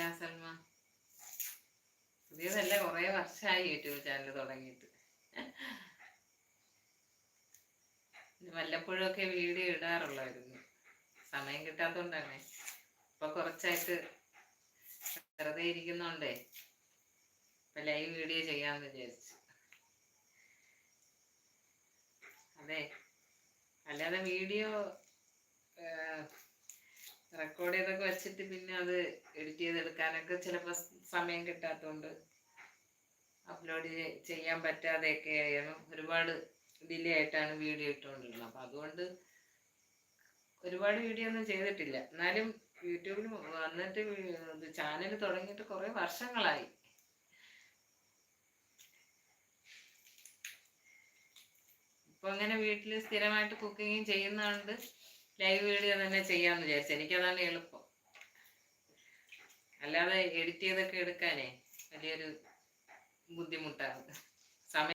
സുഖമല്ല സൽമ? പുതിയതല്ല, കുറേ വർഷമായി YouTube channel തുടങ്ങിയിട്ട്. വല്ലപ്പോഴും ഒക്കെ വീഡിയോ ഇടാറുള്ളായിരുന്നു. സമയം കിട്ടാത്തോണ്ടാണ്. ഇപ്പൊ കുറച്ചായിട്ട് വെറുതെ ഇരിക്കുന്നോണ്ടേ ഇപ്പൊ ലൈവ് വീഡിയോ ചെയ്യാമെന്ന് വിചാരിച്ചു. അതെ, അല്ലാതെ വീഡിയോ റെക്കോർഡ് ചെയ്തൊക്കെ വെച്ചിട്ട് പിന്നെ അത് എഡിറ്റ് ചെയ്തെടുക്കാനൊക്കെ ചിലപ്പോൾ സമയം കിട്ടാത്തതുകൊണ്ട് അപ്ലോഡ് ചെയ്യാൻ പറ്റാതെയൊക്കെ ആയിരുന്നു. ഒരുപാട് ഡിലേ ആയിട്ടാണ് വീഡിയോ ഇട്ടുകൊണ്ടിരുന്നത്. അപ്പം അതുകൊണ്ട് ഒരുപാട് വീഡിയോ ഒന്നും ചെയ്തിട്ടില്ല. എന്നാലും യൂട്യൂബിൽ വന്നിട്ട് ചാനൽ തുടങ്ങിയിട്ട് കുറേ വർഷങ്ങളായി. ഇപ്പൊ അങ്ങനെ വീട്ടിൽ സ്ഥിരമായിട്ട് കുക്കിങ്ങും ചെയ്യുന്നതുകൊണ്ട് ലൈവ് വീഡിയോ തന്നെ ചെയ്യാമെന്ന് വിചാരിച്ചു. എനിക്കതാണ് എളുപ്പം. അല്ലാതെ എഡിറ്റ് ചെയ്തൊക്കെ എടുക്കാനേ വലിയൊരു ബുദ്ധിമുട്ടാണ്.